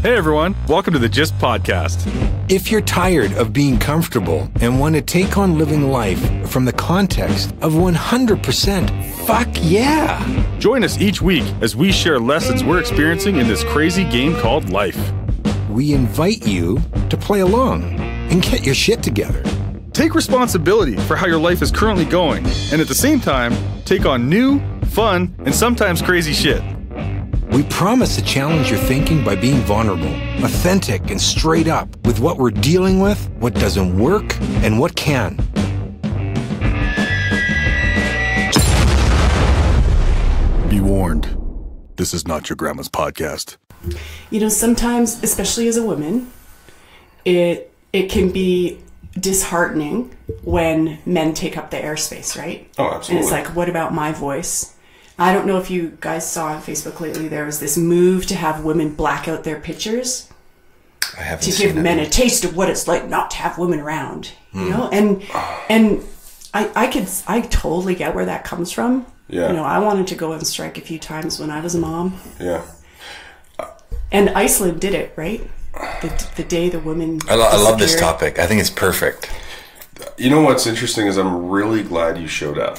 Hey everyone, welcome to the GYST podcast. If you're tired of being comfortable and want to take on living life from the context of 100%, fuck yeah! Join us each week as we share lessons we're experiencing in this crazy game called life. We invite you to play along and get your shit together. Take responsibility for how your life is currently going, and at the same time, take on new, fun, and sometimes crazy shit. We promise to challenge your thinking by being vulnerable, authentic, and straight up with what we're dealing with, what doesn't work, and what can. Be warned, this is not your grandma's podcast. You know, sometimes, especially as a woman, it can be disheartening when men take up the airspace, right? Oh, absolutely. And it's like, what about my voice? I don't know if you guys saw on Facebook lately, there was this move to have women black out their pictures to give men a taste of what it's like not to have women around, you know? And I totally get where that comes from. Yeah. You know, I wanted to go on strike a few times when I was a mom. Yeah. And Iceland did it, right? The day the women I love this topic. I think it's perfect. You know what's interesting is I'm really glad you showed up.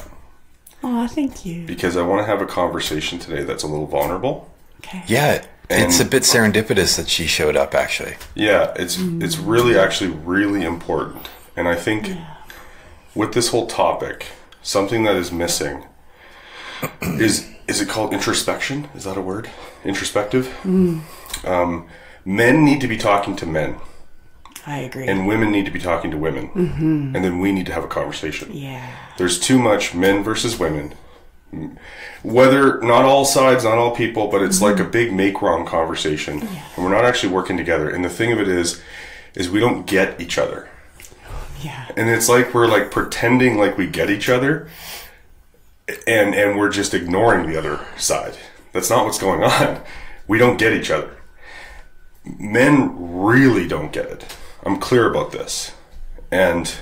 Oh, thank you. Because I want to have a conversation today that's a little vulnerable. Okay. Yeah, it's a bit serendipitous that she showed up, actually. Yeah, it's really actually really important. And I think with this whole topic, something that is missing is it called introspection? Is that a word? Introspective? Men need to be talking to men. I agree. And women need to be talking to women. Mm-hmm. And then we need to have a conversation. Yeah. There's too much men versus women. Whether, not all sides, not all people, but it's like a big make-wrong conversation. Yeah. And we're not actually working together. And the thing of it is we don't get each other. Yeah. And it's like we're like pretending like we get each other and we're just ignoring the other side. That's not what's going on. We don't get each other. Men really don't get it. I'm clear about this. And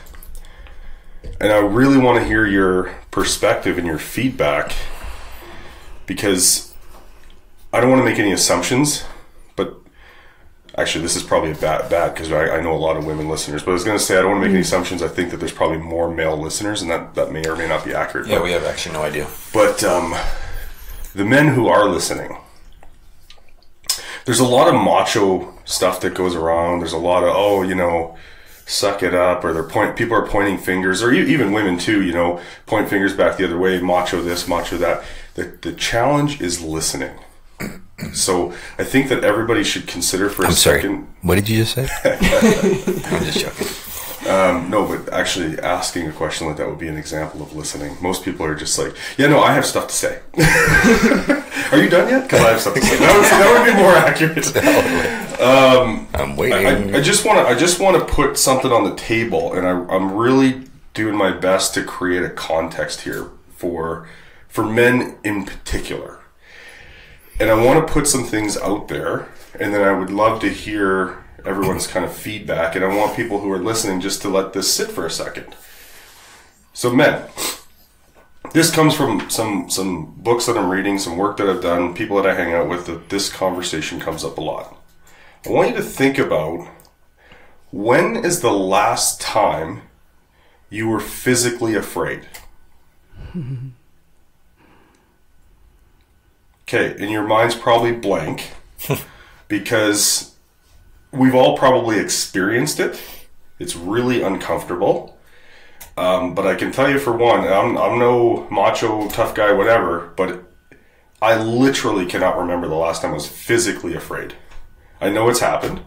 I really want to hear your perspective and your feedback, because I don't want to make any assumptions, but actually this is probably bad because I know a lot of women listeners, but I was going to say I don't want to make any assumptions. I think that there's probably more male listeners, and that may or may not be accurate. Yeah, we have actually no idea. But the men who are listening, there's a lot of macho stuff that goes around. There's a lot of, suck it up, or people are pointing fingers, or even women too, point fingers back the other way, macho this, macho that. The challenge is listening. So I think that everybody should consider for a second. What did you just say? I'm just joking. No, but actually asking a question like that would be an example of listening. Most people are just like, I have stuff to say. Are you done yet? Because I have stuff to say. That would be more accurate. I'm waiting. I just want to put something on the table, and I'm really doing my best to create a context here for men in particular. And I want to put some things out there, and then I would love to hear everyone's kind of feedback, and I want people who are listening just to let this sit for a second. So men, this comes from some books that I'm reading, some work that I've done, people that I hang out with, that this conversation comes up a lot. I want you to think about, when is the last time you were physically afraid? Okay, and your mind's probably blank because we've all probably experienced it. It's really uncomfortable. But I can tell you for one, I'm no macho, tough guy, whatever, but I literally cannot remember the last time I was physically afraid. I know it's happened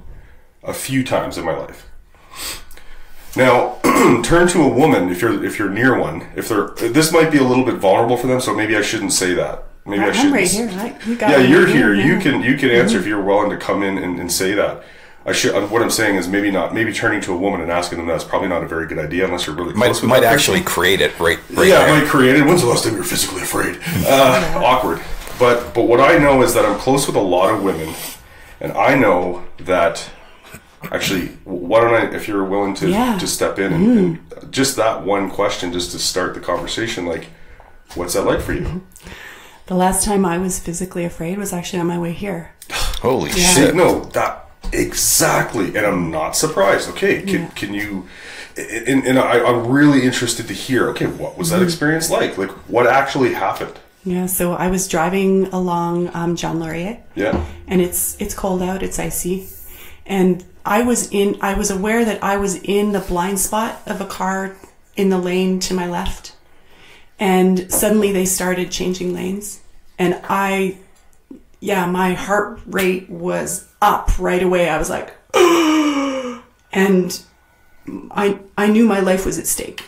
a few times in my life. Now, turn to a woman if you're near one. This might be a little bit vulnerable for them, so maybe I shouldn't say that. Maybe I shouldn't. I'm right here, right? You're here. You can answer if you're willing to come in and say that. What I'm saying is maybe turning to a woman and asking them that's probably not a very good idea unless you're really close with might that actually person. create it right Yeah, there. it might create it. When's the last time you were physically afraid? Awkward. But what I know is that I'm close with a lot of women, and I know that actually, why don't I, if you're willing to step in and just that one question just to start the conversation, like, what's that like for you? The last time I was physically afraid was actually on my way here. Holy shit. No, that Exactly. And I'm not surprised. Okay, can you... And I'm really interested to hear, okay, what was that experience like? Like, what actually happened? Yeah, so I was driving along John Laurier. Yeah. And it's cold out, it's icy. And I was aware that I was in the blind spot of a car in the lane to my left. And suddenly they started changing lanes. And my heart rate was up right away. I was like, and I knew my life was at stake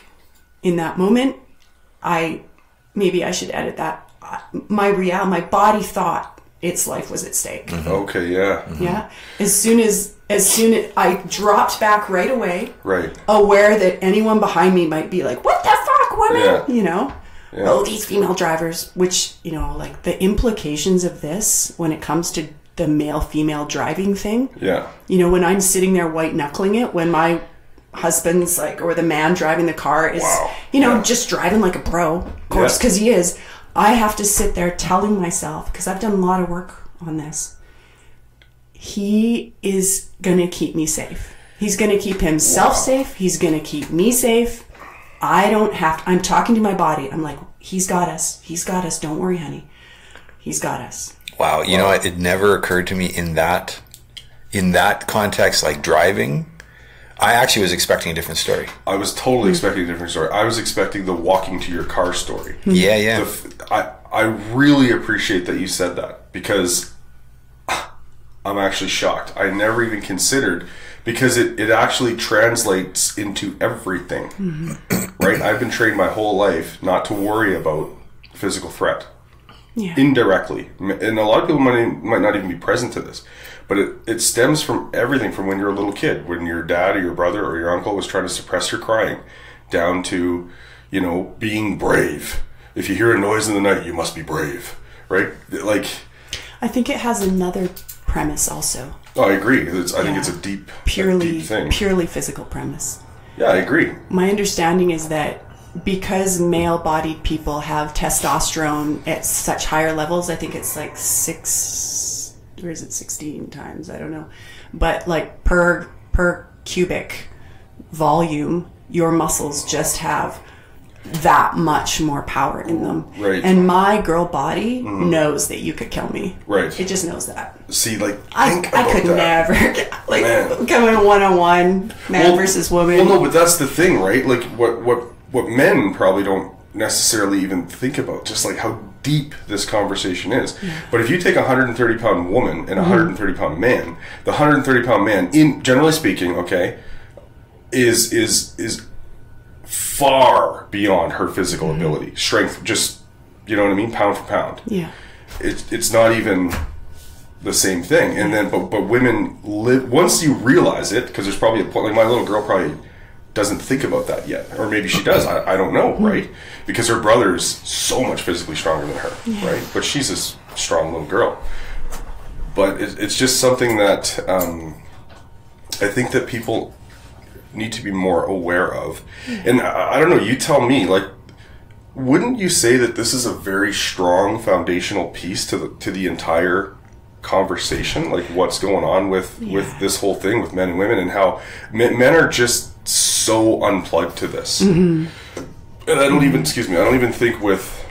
in that moment. Maybe I should edit that. My body thought its life was at stake. Mm-hmm. Okay, yeah. Mm-hmm. Yeah. As soon as I dropped back right away, right, aware that anyone behind me might be like, "What the fuck, woman?" Yeah. You know. Yeah. Oh, these female drivers, which, you know, like the implications of this when it comes to the male-female driving thing. Yeah. You know, when I'm sitting there white-knuckling it, when my husband's like, or the man driving the car is, just driving like a pro, of course, because he is. I have to sit there telling myself, because I've done a lot of work on this, he is going to keep me safe. He's going to keep himself safe. He's going to keep me safe. I don't have to, I'm talking to my body. I'm like, he's got us. He's got us. Don't worry, honey. He's got us. Wow. You know, it never occurred to me in that context, like driving. I actually was expecting a different story. I was totally expecting a different story. I was expecting the walking to your car story. Yeah, yeah. I really appreciate that you said that, because I'm actually shocked. I never even considered, because it actually translates into everything. Mm-hmm. Right? I've been trained my whole life not to worry about physical threat. Yeah. Indirectly. And a lot of people might not even be present to this. But it stems from everything from when you're a little kid, when your dad or your brother or your uncle was trying to suppress your crying, down to, you know, being brave. If you hear a noise in the night, you must be brave, right? Like, I think it has another premise also. Oh, I agree. I think it's a deep thing. Purely physical premise. Yeah, I agree. My understanding is that because male-bodied people have testosterone at such higher levels, I think it's like 16 times, I don't know, but like per cubic volume, your muscles just have that much more power in them. Right. And my girl body knows that you could kill me. Right. It just knows that. See, like, I could never, like, coming one-on-one, man versus woman. Well, no, but that's the thing, right? Like, what men probably don't necessarily even think about, just like how deep this conversation is. Yeah. But if you take a 130-pound woman and a 130-pound man, the 130-pound man, generally speaking, okay, is far beyond her physical ability, strength, just, you know what I mean, pound for pound. Yeah, it's not even the same thing. And then, but women live, once you realize it, because there's probably a point, like my little girl probably doesn't think about that yet, or maybe she does. I don't know, right? Because her brother's so much physically stronger than her, right? But she's a strong little girl. But it's just something that I think that people need to be more aware of. And I don't know, you tell me, like, wouldn't you say that this is a very strong foundational piece to the entire conversation, like what's going on with this whole thing with men and women, and how men are just so unplugged to this. And I don't even think with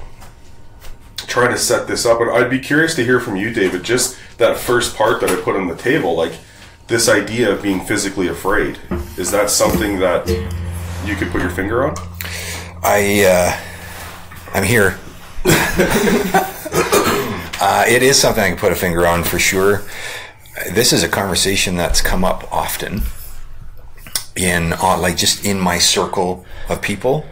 trying to set this up, and I'd be curious to hear from you, David, just that first part that I put on the table, like this idea of being physically afraid. Is that something that you could put your finger on? I'm here. It is something I can put a finger on for sure. This is a conversation that's come up often in just in my circle of people.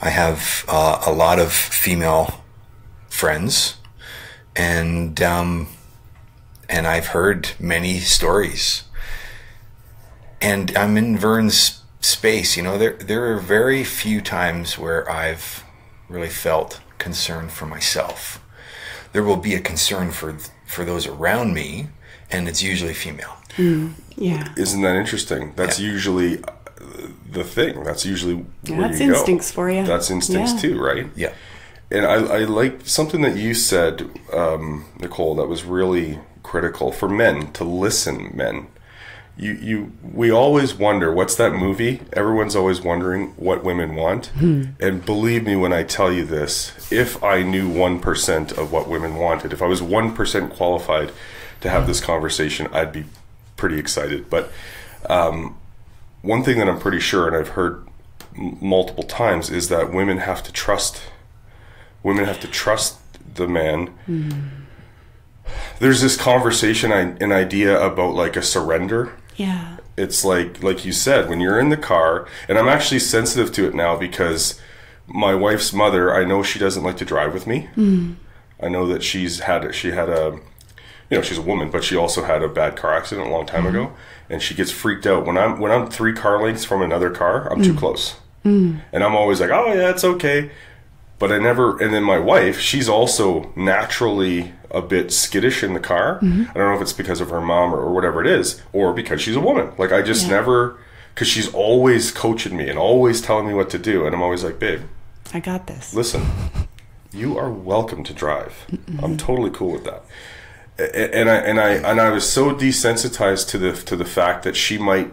I have a lot of female friends, and I've heard many stories. And I'm in Vern's space. You know, there are very few times where I've really felt concern for myself. There will be a concern for those around me, and it's usually female. Yeah. Isn't that interesting? That's usually the thing. That's usually where that's you go. Instincts for you. That's instincts too, right? Yeah. And I like something that you said, Nicole, that was really critical for men, to listen, men. we always wonder, what's that movie? Everyone's always wondering what women want. And believe me when I tell you this, if I knew 1% of what women wanted, if I was 1% qualified to have this conversation, I'd be pretty excited. But one thing that I'm pretty sure, and I've heard multiple times, is that women have to trust the man. There's this conversation, an idea about like a surrender. Yeah. It's like you said, when you're in the car, and I'm actually sensitive to it now because my wife's mother, I know she doesn't like to drive with me. I know that she had a, she's a woman, but she also had a bad car accident a long time ago, and she gets freaked out when I'm 3 car lengths from another car. I'm too close, and I'm always like, oh yeah, it's okay. But I never, and then my wife, she's also naturally a bit skittish in the car. I don't know if it's because of her mom or whatever it is, or because she's a woman. Like I just never, because she's always coaching me and always telling me what to do. And I'm always like, babe, I got this. Listen, you are welcome to drive. I'm totally cool with that. And I was so desensitized to the fact that she might,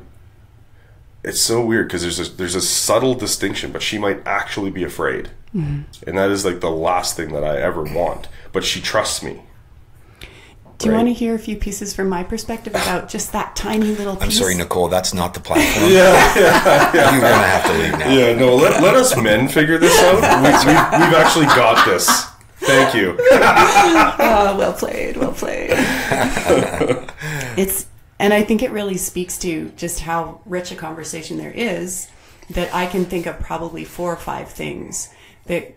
it's so weird because there's a subtle distinction, but she might actually be afraid. And that is like the last thing that I ever want. But she trusts me. Do you want to hear a few pieces from my perspective about just that tiny little piece? I'm sorry, Nicole, that's not the platform. Yeah. You're going to have to leave now. Yeah, no, let us men figure this out. We've actually got this. Thank you. Well played. And I think it really speaks to just how rich a conversation there is, that I can think of probably 4 or 5 things that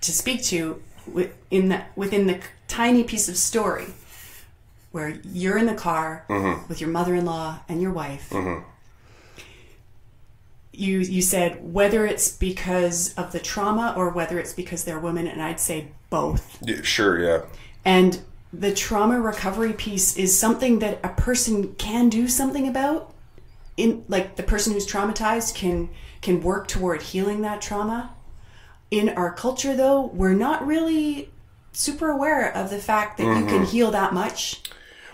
to speak to within the tiny piece of story where you're in the car with your mother-in-law and your wife. You said whether it's because of the trauma or whether it's because they're women, and I'd say both. Yeah, sure, yeah. And the trauma recovery piece is something that a person can do something about. Like the person who's traumatized can work toward healing that trauma. In our culture, though, we're not really super aware of the fact that you can heal that much.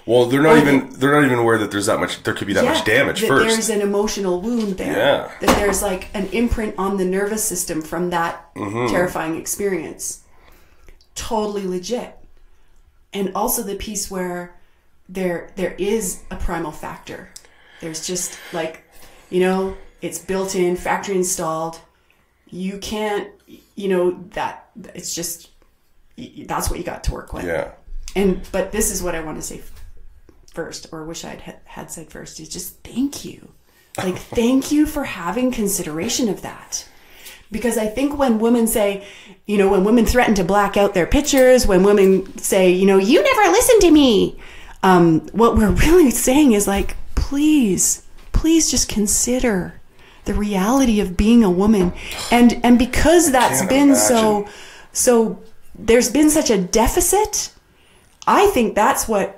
Well, they're not even aware that there could be that much damage first. There's an emotional wound there. Yeah. That there's like an imprint on the nervous system from that terrifying experience. Totally legit. And also the piece where there is a primal factor. There's just like, it's built in, factory installed. You can't, that it's just, that's what you got to work with. Yeah. But this is what I want to say first, or wish I'd had said first, is just thank you. Like, thank you for having consideration of that. Because I think when women say, when women threaten to black out their pictures, when women say, you never listen to me, what we're really saying is like, please just consider the reality of being a woman. And because that's been so there's been such a deficit, I think that's what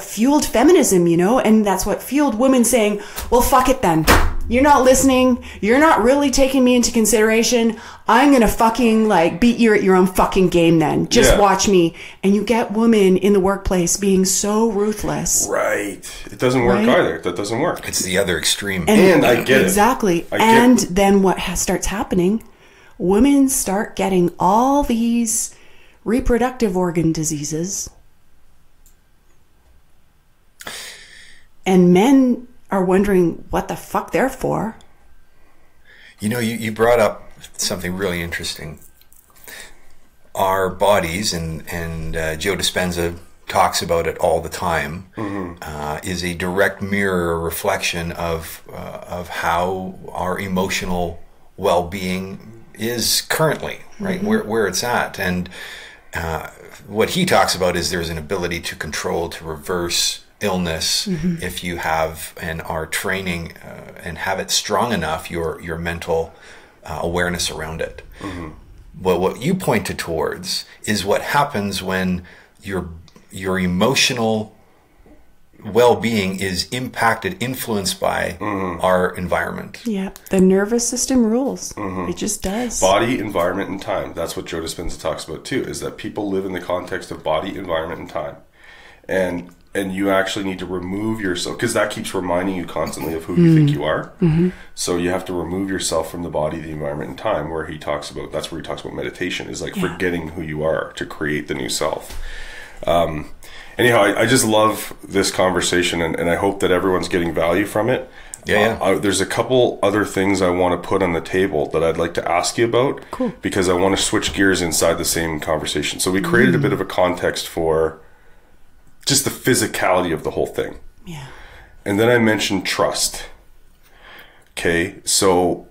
fueled feminism, and that's what fueled women saying, well, fuck it then. You're not listening. You're not really taking me into consideration. I'm going to fucking beat you at your own fucking game then. Just watch me. And you get women in the workplace being so ruthless. Right. It doesn't work either. That doesn't work. It's the other extreme. And I get it. Exactly. And then what starts happening, women start getting all these reproductive organ diseases. And men are wondering what the fuck they're for. You brought up something really interesting. Our bodies, and Joe Dispenza talks about it all the time, is a direct mirror, reflection of how our emotional well-being is currently, right? Where it's at. And what he talks about is there's an ability to control, to reverse illness if you have and are training and have it strong enough, your mental awareness around it. But what you pointed towards is what happens when your emotional well-being is impacted, influenced by our environment. Yeah, the nervous system rules. It just does. Body, environment, and time. That's what Joe Dispenza talks about too, is that people live in the context of body, environment, and time. And and you actually need to remove yourself, because that keeps reminding you constantly of who you think you are. So you have to remove yourself from the body, the environment, and time, where he talks about, that's where he talks about meditation, is like forgetting who you are to create the new self. Anyhow, I just love this conversation, and I hope that everyone's getting value from it. There's a couple other things I want to put on the table that I'd like to ask you about, because I want to switch gears inside the same conversation. So we created a bit of a context for just the physicality of the whole thing. Yeah. And then I mentioned trust. Okay, so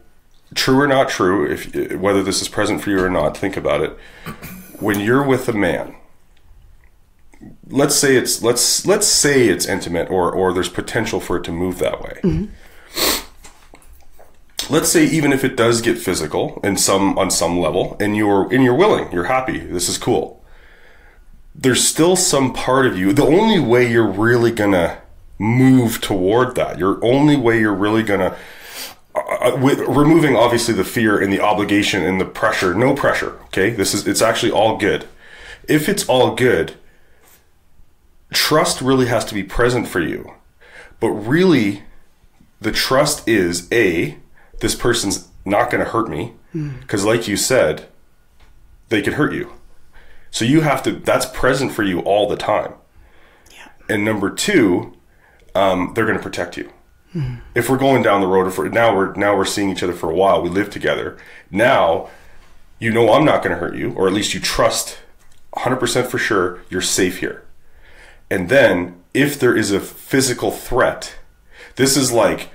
true or not true, if whether this is present for you or not, think about it. When you're with a man, let's say it's intimate, or there's potential for it to move that way. Let's say even if it does get physical on some level, and you're willing, you're happy, this is cool, there's still some part of you, the only way you're really gonna move toward that, with removing obviously the fear and the obligation and the pressure, no pressure, okay, it's actually all good. If it's all good, trust really has to be present for you. But really, the trust is, this person's not going to hurt me, because like you said, they could hurt you. So you have to, that's present for you all the time. Yeah. And number two, they're going to protect you. If we're going down the road, now we're seeing each other for a while, we live together. Now, I'm not going to hurt you, or at least you trust 100% for sure you're safe here. And then, if there is a physical threat, this is like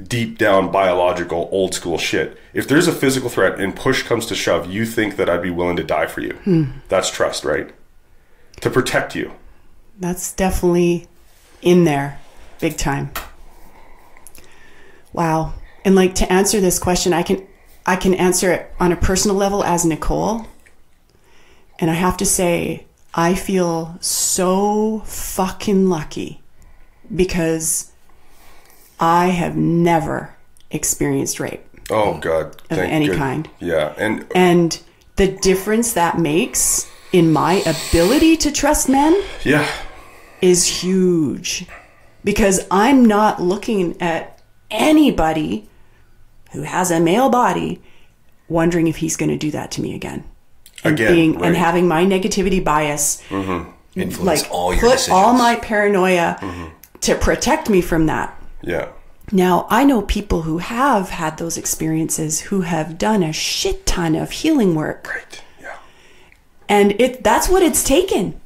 deep down biological, old school shit. If there's a physical threat and push comes to shove, you think that I'd be willing to die for you. That's trust, right? To protect you. That's definitely in there, big time. Wow. And like, to answer this question, I can answer it on a personal level as Nicole. And I have to say, I feel so fucking lucky, because I have never experienced rape. Oh God. Of any kind. Yeah. And the difference that makes in my ability to trust men is huge, because I'm not looking at anybody who has a male body wondering if he's going to do that to me again. And and having my negativity bias influence all your put decisions. All my paranoia to protect me from that. Yeah. Now, I know people who have had those experiences, who have done a shit ton of healing work. Right. Yeah. And that's what it's taken.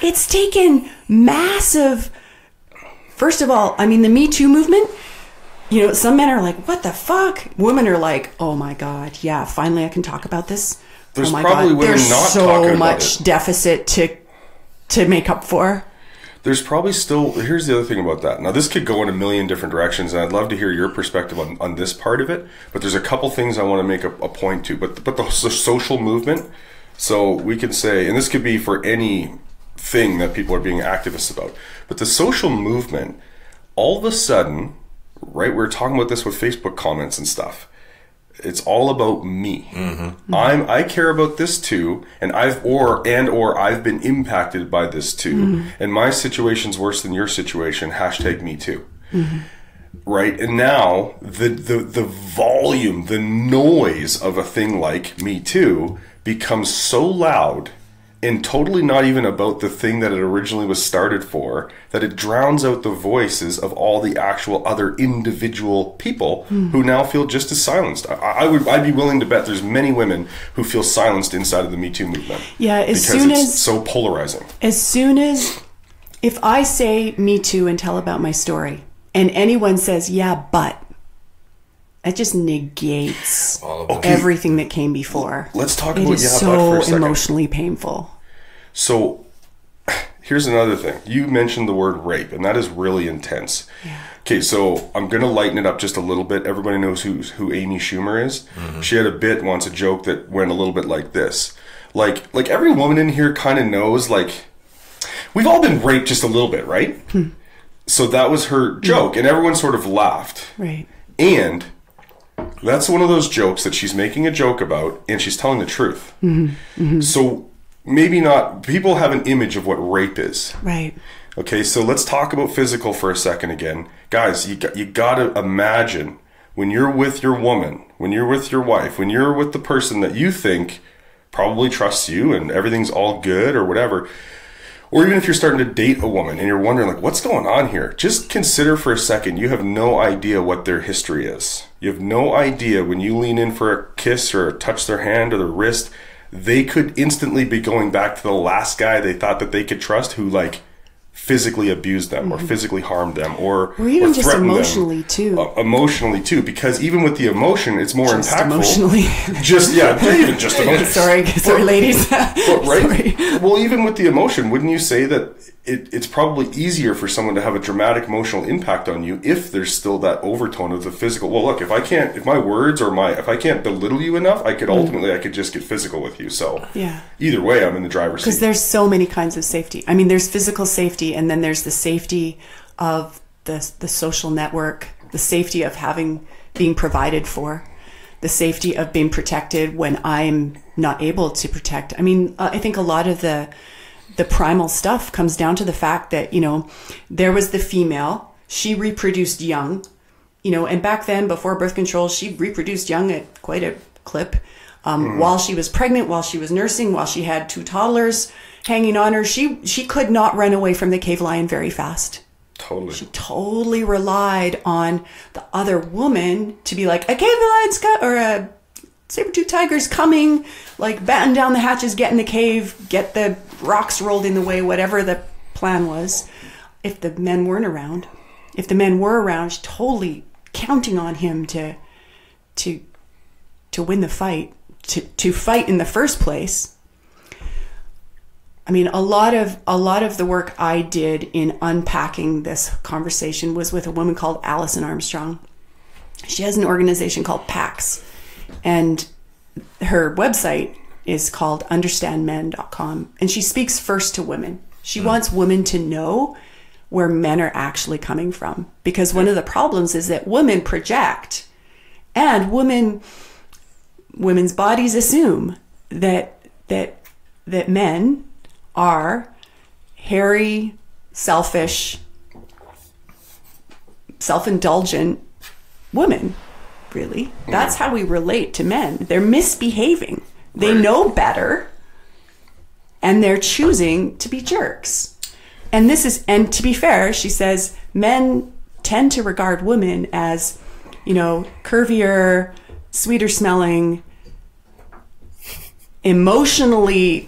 It's taken massive. First of all, I mean, the Me Too movement, some men are like, what the fuck? Women are like, oh my God, yeah, finally I can talk about this. There's oh my probably God, women there's not so talking about much it. deficit to make up for. There's probably still, here's the other thing about that. Now, this could go in a million different directions, and I'd love to hear your perspective on this part of it, but there's a couple things I want to make a point to. But the social movement, so we could say, and this could be for any thing that people are being activists about, but the social movement, all of a sudden, right, we're talking about this with Facebook comments and stuff, it's all about me. I care about this too, and I've been impacted by this too, and my situation's worse than your situation. #me too. Right? And now the volume, the noise of a thing like Me Too becomes so loud and totally not even about the thing that it originally was started for, that it drowns out the voices of all the actual other individual people who now feel just as silenced. I'd be willing to bet there's many women who feel silenced inside of the Me Too movement. Yeah, it's so polarizing. As soon as, if I say Me Too and tell about my story, and anyone says, yeah, but, that just negates everything that came before. Let's talk about but for a second. So emotionally painful. So here's another thing. You mentioned the word rape, and that is really intense. Yeah. Okay, so I'm going to lighten it up just a little bit. Everybody knows who Amy Schumer is. She had a bit once, a joke that went a little bit like this. Like every woman in here kind of knows, like, we've all been raped just a little bit, right? So that was her joke, and everyone sort of laughed. Right. And that's one of those jokes that she's making a joke about, and she's telling the truth. So maybe not, people have an image of what rape is. Right. Okay, so let's talk about physical for a second again. Guys, you got to imagine when you're with your woman, when you're with your wife, when you're with the person that you think probably trusts you and everything's all good or whatever, or even if you're starting to date a woman and you're wondering, like, what's going on here? Just consider for a second, you have no idea what their history is. You have no idea when you lean in for a kiss or touch their hand or their wrist, they could instantly be going back to the last guy they thought that they could trust who, like, physically abused them or physically harmed them or even just emotionally them. Too. Emotionally too, because even with the emotion, it's more just impactful. Emotionally. Even just emotionally. sorry, ladies. Right? Sorry. Well, even with the emotion, wouldn't you say that it's probably easier for someone to have a dramatic emotional impact on you if there's still that overtone of the physical? Well, look, if I can't belittle you enough, I could just get physical with you. So either way, I'm in the driver's seat. Because there's so many kinds of safety. I mean, there's physical safety, and then there's the safety of the social network, the safety of being provided for, the safety of being protected when I'm not able to protect. I mean, I think a lot of the primal stuff comes down to the fact that, there was the female, she reproduced young, and back then, before birth control, she reproduced young at quite a clip. While she was pregnant, while she was nursing, while she had 2 toddlers hanging on her, she could not run away from the cave lion very fast. Totally. She totally relied on the other woman to be like, a cave lion's or a saber-toothed tiger's coming, like batten down the hatches, get in the cave, get the rocks rolled in the way, whatever the plan was. If the men weren't around, if the men were around, she's totally counting on him to win the fight, to fight in the first place. I mean, a lot of the work I did in unpacking this conversation was with a woman called Alison Armstrong. She has an organization called PAX, and her website is called understandmen.com, and she speaks first to women. She wants women to know where men are actually coming from, because one of the problems is that women project, and women's bodies assume that men are hairy, selfish, self-indulgent women. Really, that's how we relate to men. They're misbehaving. They know better, and they're choosing to be jerks. And to be fair, she says men tend to regard women as, curvier, sweeter smelling, emotionally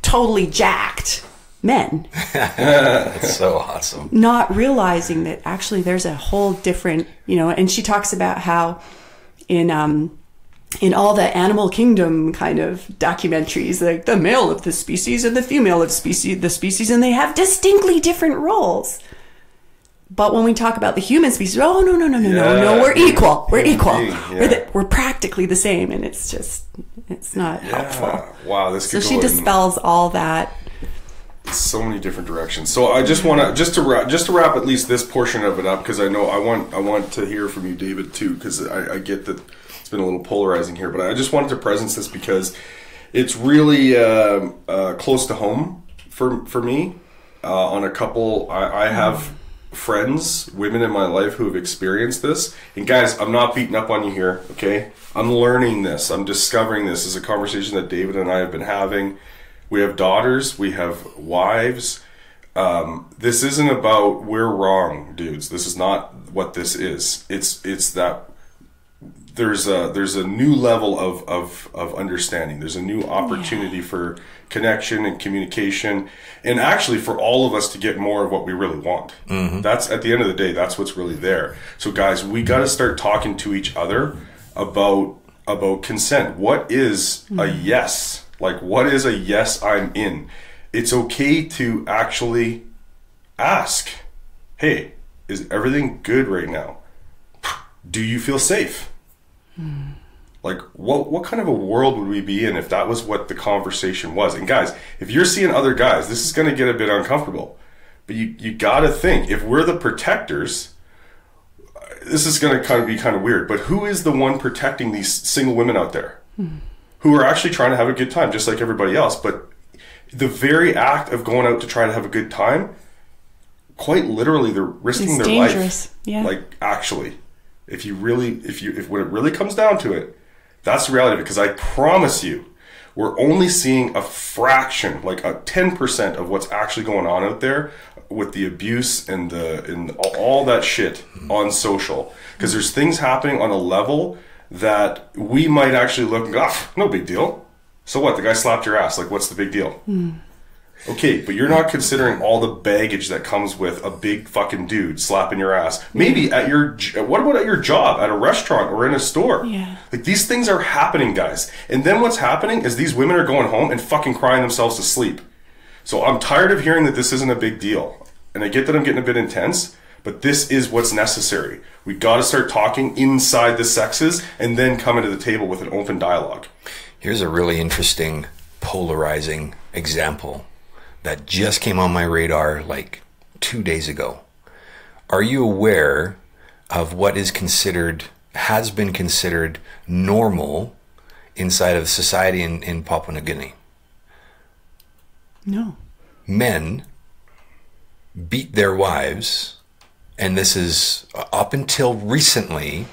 totally jacked men. That's so awesome. Not realizing that actually there's a whole different, and she talks about how in all the animal kingdom kind of documentaries, like the male of the species and the female of the species, and they have distinctly different roles. But when we talk about the human species, no, we're equal. We're equal. We're practically the same, and it's not helpful. Wow, this could so she dispels all that. So many different directions. So I just want to just to wrap at least this portion of it up, because I know I want to hear from you, David, too, because I get that it's been a little polarizing here, but I just wanted to presence this because it's really close to home for me. On a couple, I have friends, women in my life who have experienced this. And guys, I'm not beating up on you here, okay? I'm learning this. I'm discovering this. This is a conversation that David and I have been having. We have daughters. We have wives. This isn't about we're wrong, dudes. This is not what this is. It's that there's a new level of understanding. There's a new opportunity for connection and communication, and actually for all of us to get more of what we really want. That's, at the end of the day, that's what's really there. So guys, we got to start talking to each other about consent. What is a yes? Like, what is a yes, I'm in? It's okay to actually ask, hey, is everything good right now? Do you feel safe? Like, what kind of a world would we be in if that was what the conversation was? And guys, if you're seeing other guys, this is going to get a bit uncomfortable. But you got to think, if we're the protectors, this is going to be kind of weird, but who is the one protecting these single women out there who are actually trying to have a good time, just like everybody else? But the very act of going out to try to have a good time quite literally, they're risking their dangerous. life. Yeah. Like, actually, if when it really comes down to it, that's the reality of it. Because I promise you, we're only seeing a fraction, like a 10% of what's actually going on out there with the abuse and all that shit on social. Because there's things happening on a level that we might actually look and go, no big deal. So what? The guy slapped your ass. Like, what's the big deal? Okay, but you're not considering all the baggage that comes with a big fucking dude slapping your ass. Maybe what about at your job, at a restaurant or in a store? Yeah. Like, these things are happening, guys. And then what's happening is these women are going home and fucking crying themselves to sleep. So I'm tired of hearing that this isn't a big deal. And I get that I'm getting a bit intense, but this is what's necessary. We got to start talking inside the sexes and then come into the table with an open dialogue. Here's a really interesting, polarizing example that just came on my radar like 2 days ago. Are you aware of what has been considered normal inside of society in Papua New Guinea? No. Men beat their wives, and this is up until recently,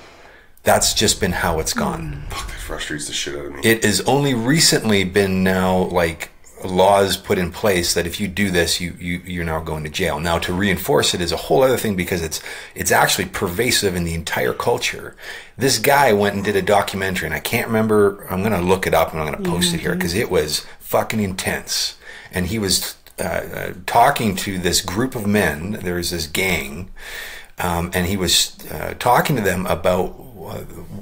that's just been how it's gone. Fuck, that frustrates the shit out of me. It has only recently been now like laws put in place that if you do this, you're now going to jail. Now, to reinforce it is a whole other thing, because it's actually pervasive in the entire culture. This guy went and did a documentary, and I can't remember. I'm going to look it up and I'm going to post it here, because it was fucking intense. And he was talking to this group of men. There was this gang, and he was talking to them about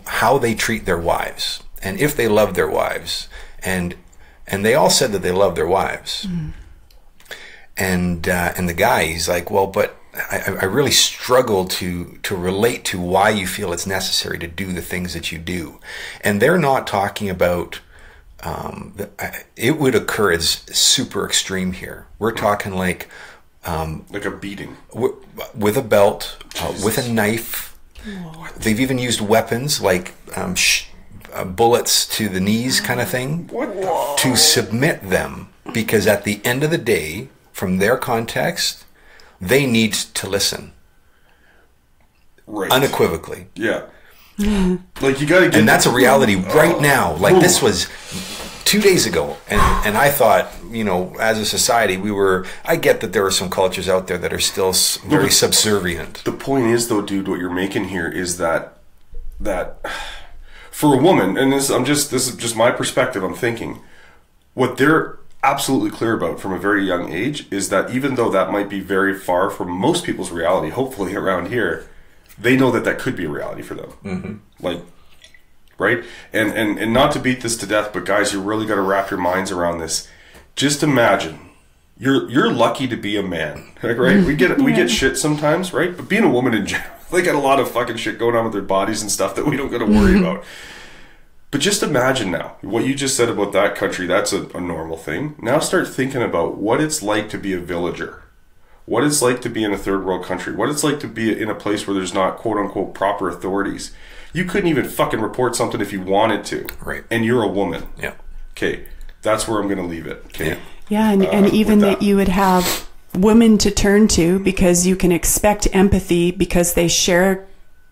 how they treat their wives and if they love their wives, and they all said that they love their wives. And the guy, he's like, well, but I really struggle to relate to why you feel it's necessary to do the things that you do. And they're not talking about it would occur as super extreme here. We're talking like a beating with a belt, with a knife. They've even used weapons like bullets to the knees kind of thing to submit them, because at the end of the day, from their context, they need to listen. Right. Unequivocally. Yeah. Like, you gotta get... And that's a reality right now. Like, this was 2 days ago, and I thought, as a society, I get that there are some cultures out there that are still very subservient. The point is, though, dude, what you're making here is that for a woman, and this is just my perspective, I'm thinking, what they're absolutely clear about from a very young age is that even though that might be very far from most people's reality, hopefully around here, they know that could be a reality for them. Like, right? And not to beat this to death, but guys, you really got to wrap your minds around this. Just imagine, you're lucky to be a man, like, right? We get shit sometimes, right? But being a woman in general, they got a lot of fucking shit going on with their bodies and stuff that we don't got to worry about. But just imagine now, what you just said about that country, that's a normal thing. Now start thinking about what it's like to be a villager. What it's like to be in a third world country. What it's like to be in a place where there's not quote unquote proper authorities. You couldn't even fucking report something if you wanted to. Right. And you're a woman. Yeah. Okay. That's where I'm going to leave it. Okay. Yeah. And even that you would have women to turn to, because you can expect empathy because they share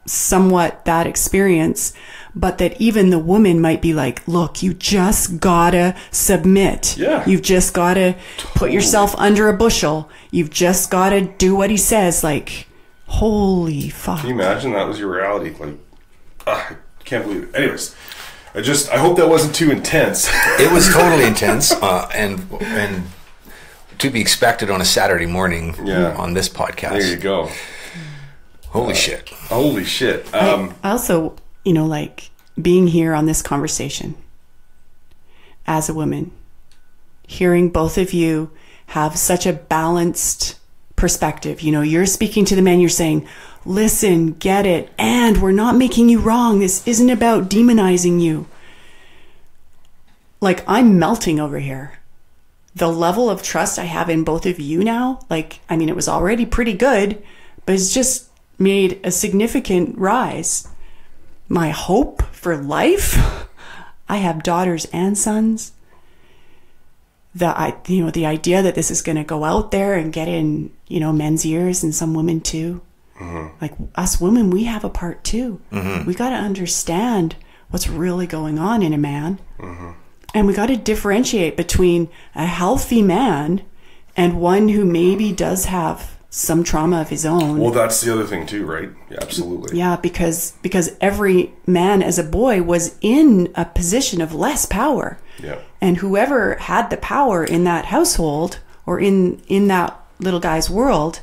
somewhat that experience, but that even the woman might be like, look, you just gotta submit. Yeah. You've just gotta put yourself under a bushel. You've just gotta do what he says. Like, holy fuck. Can you imagine that was your reality? Like, I can't believe it. Anyways, I hope that wasn't too intense. It was totally intense, and to be expected on a Saturday morning on this podcast. There you go. Holy shit. Holy shit. I also, like, being here on this conversation as a woman, hearing both of you have such a balanced perspective. You're speaking to the men, you're saying, listen, get it, and we're not making you wrong. This isn't about demonizing you. Like, I'm melting over here. The level of trust I have in both of you now, it was already pretty good, but it's just made a significant rise. My hope for life, I have daughters and sons. the idea that this is going to go out there and get in, men's ears and some women too. Like us women, we have a part too. We got to understand what's really going on in a man. And we got to differentiate between a healthy man and one who maybe does have some trauma of his own. Well, that's the other thing too, right? Yeah, absolutely. Yeah, because every man as a boy was in a position of less power. Yeah. And whoever had the power in that household or in that little guy's world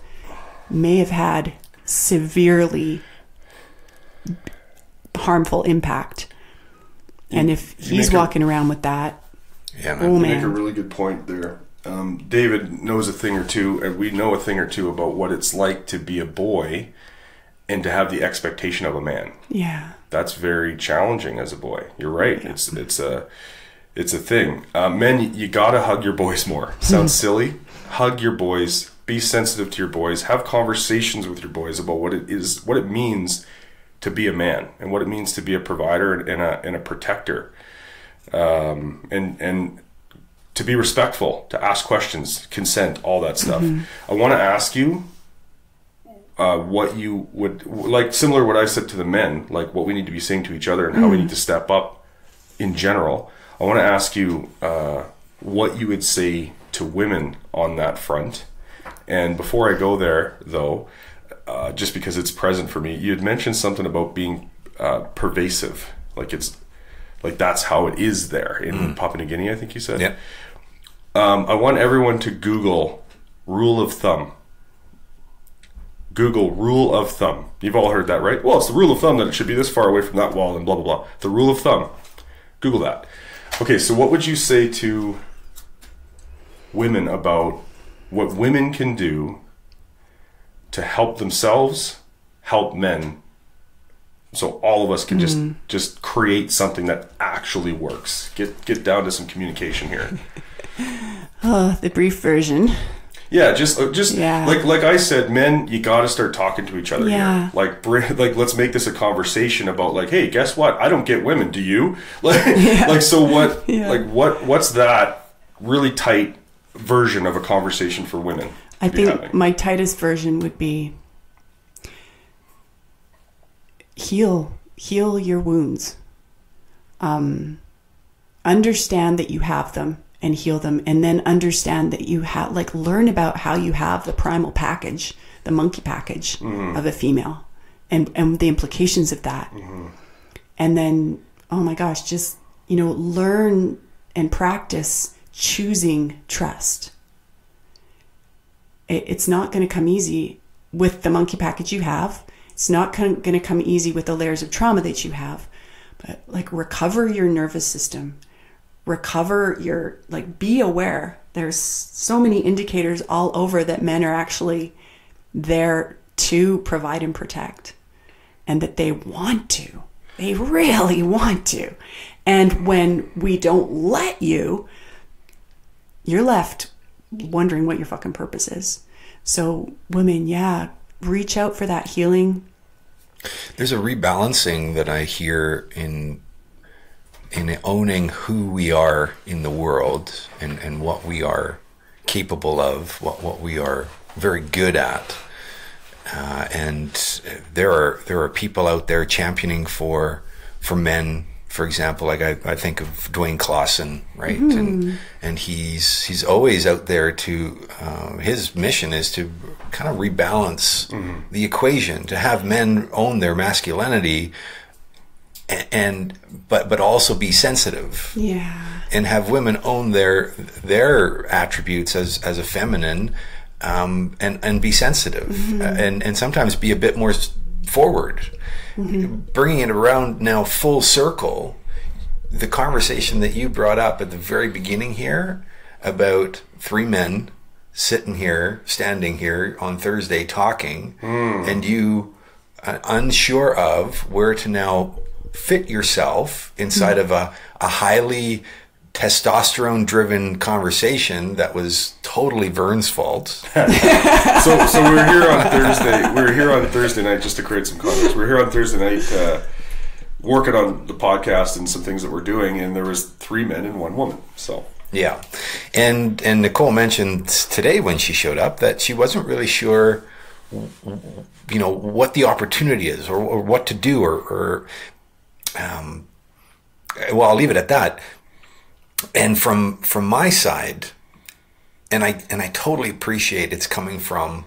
may have had severely harmful impact. And if he's walking around with that, you make a really good point there. David knows a thing or two, and we know a thing or two about what it's like to be a boy and to have the expectation of a man. Yeah, that's very challenging as a boy. You're right. Yeah. It's a thing. Men, you gotta hug your boys more. Sounds silly. Hug your boys. Be sensitive to your boys. Have conversations with your boys about what it means to be a man and what it means to be a provider and a protector, and to be respectful, to ask questions, consent, all that stuff. I want to ask you what you would like, similar to what I said to the men, like what we need to be saying to each other and how we need to step up in general. I want to ask you what you would say to women on that front. And before I go there, though, just because it's present for me, you had mentioned something about being pervasive, like that's how it is there in Papua New Guinea, I think you said. Yeah. I want everyone to Google rule of thumb. Google rule of thumb. You've all heard that, right? Well, it's the rule of thumb that it should be this far away from that wall and blah, blah, blah. The rule of thumb. Google that. Okay, so what would you say to women about what women can do to help themselves, help men, so all of us can just create something that actually works? Get down to some communication here. The brief version. Yeah, just like I said, men, you got to start talking to each other here. Like let's make this a conversation about like, hey, guess what? I don't get women. Do you? So what? Like what's that really tight version of a conversation for women? I think my tightest version would be heal your wounds. Understand that you have them and heal them, and then understand that you have, like, learn about how you have the primal package, the monkey package of a female, and the implications of that. And then, oh my gosh, just, learn and practice choosing trust. It's not going to come easy with the monkey package you have. It's not going to come easy with the layers of trauma that you have. But like, recover your nervous system. Recover your, like, be aware. There's so many indicators all over that men are actually there to provide and protect. And that they want to. They really want to. And when we don't let you, you're left wondering what your fucking purpose is. So women, reach out for that healing. There's a rebalancing that I hear in owning who we are in the world and what we are capable of, what we are very good at. And there are people out there championing for men. For example, like I think of Dwayne Clawson, right? And he's always out there to, his mission is to kind of rebalance the equation, to have men own their masculinity but also be sensitive. Yeah. And have women own their attributes as a feminine, and be sensitive, and sometimes be a bit more forward. Bringing it around now full circle, the conversation that you brought up at the very beginning here about three men standing here on Thursday talking, and you unsure of where to now fit yourself inside of a highly testosterone-driven conversation that was totally Vern's fault. So we're here on Thursday. We're here on Thursday night, just to create some context. We're here on Thursday night working on the podcast and some things that we're doing, and there was three men and one woman. So Yeah. And Nicole mentioned today when she showed up that she wasn't really sure, you know, what the opportunity is or what to do or well, I'll leave it at that. And from my side, and I totally appreciate it's coming from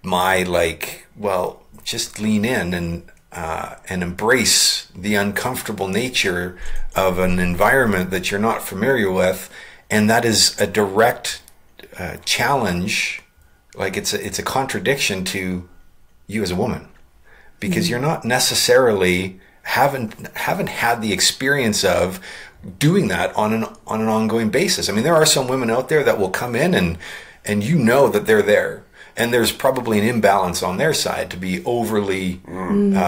my, like, well, just lean in and embrace the uncomfortable nature of an environment that you're not familiar with, and that is a direct challenge. Like it's a contradiction to you as a woman, because you're not necessarily haven't had the experience of doing that on an ongoing basis. I mean, there are some women out there that will come in and you know that they're there. And there's probably an imbalance on their side to be overly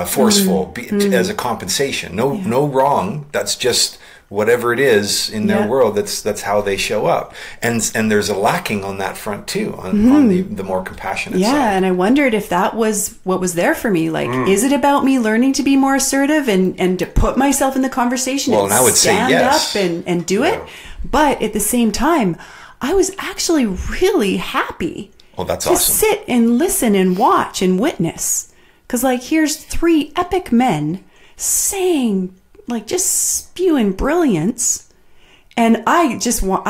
forceful as a compensation. No wrong. That's just whatever it is in their world. That's how they show up. And there's a lacking on that front too, on the more compassionate side. Yeah, and I wondered if that was what was there for me. Like, is it about me learning to be more assertive and to put myself in the conversation and I would stand say yes. up and do it? But at the same time, I was actually really happy. Well, that's to awesome. Sit and listen and watch and witness. Because, like, here's 3 epic men saying, like, just spewing brilliance. And I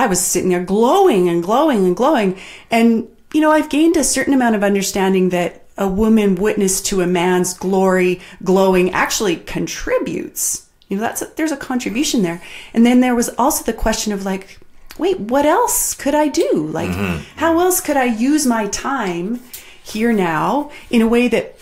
was sitting there glowing and glowing and glowing. And, you know, I've gained a certain amount of understanding that a woman witness to a man's glory, glowing, actually contributes. You know, there's a contribution there. And then there was also the question of, like, wait, what else could I do? Like, how else could I use my time here now in a way that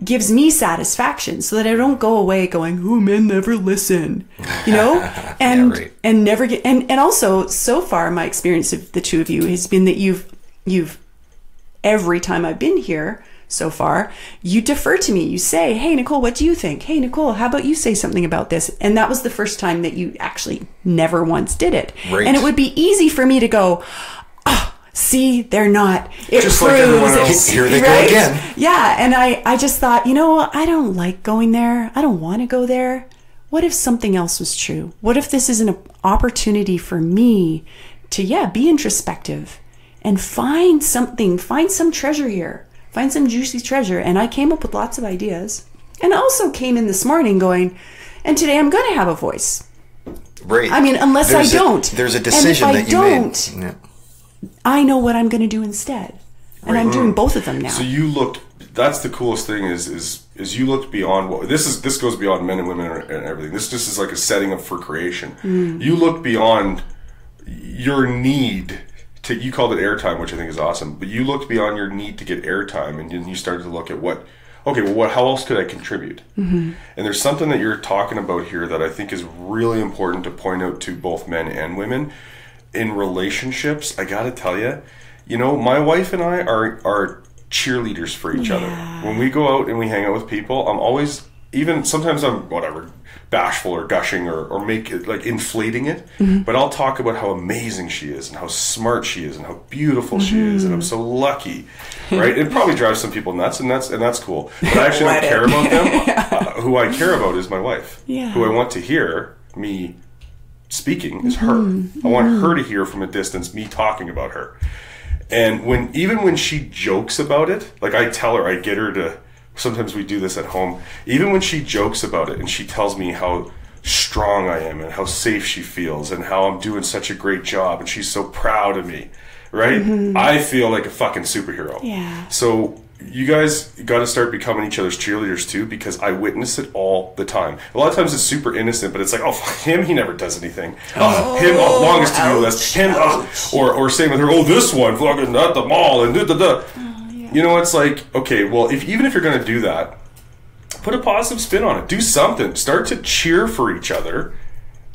gives me satisfaction, so that I don't go away going, oh, men never listen, you know? And and never get, and also, so far, my experience of the two of you has been that you've every time I've been here so far, you defer to me. You say, hey, Nicole, what do you think? Hey, Nicole, how about you say something about this? And that was the first time that you actually never once did it. Right. And it would be easy for me to go, oh, see, they're not. It just proves like everyone else. Here they go again. Yeah. And I just thought, you know, I don't like going there. I don't want to go there. What if something else was true? What if this is an opportunity for me to, be introspective and find some treasure here. Find some juicy treasure. And I came up with lots of ideas. And I also came in this morning going, and today I'm going to have a voice. Right. I mean, unless I don't. There's a decision that you made. Yeah. I know what I'm going to do instead. And I'm doing both of them now. So you looked, that's the coolest thing is you looked beyond what, this goes beyond men and women and everything. This just is like a setting up for creation. You looked beyond your need to, you called it airtime, which I think is awesome, but you looked beyond your need to get airtime, and then you started to look at how else could I contribute? And there's something that you're talking about here that I think is really important to point out to both men and women. In relationships, I gotta tell you, you know, my wife and I are cheerleaders for each other. When we go out and we hang out with people, I'm always, even sometimes I'm bashful or gushing or make it like inflating it, but I'll talk about how amazing she is and how smart she is and how beautiful she is, and I'm so lucky, right? It probably drives some people nuts, and that's cool. But I actually don't care about them. Who I care about is my wife. Who I want to hear me speaking is her. I want her to hear from a distance me talking about her. And when she jokes about it, like I tell her, I get her to, sometimes we do this at home, even when she jokes about it and she tells me how strong I am and how safe she feels and how I'm doing such a great job and she's so proud of me, right? I feel like a fucking superhero. Yeah. So you guys got to start becoming each other's cheerleaders too, because I witness it all the time. A lot of times it's super innocent, but it's like, oh, fuck him, he never does anything. Him, longest to do list. Him, or same with her, this one, fucking at the mall, and da-da-da. You know, it's like, okay, well, even if you're going to do that, put a positive spin on it. Do something. Start to cheer for each other,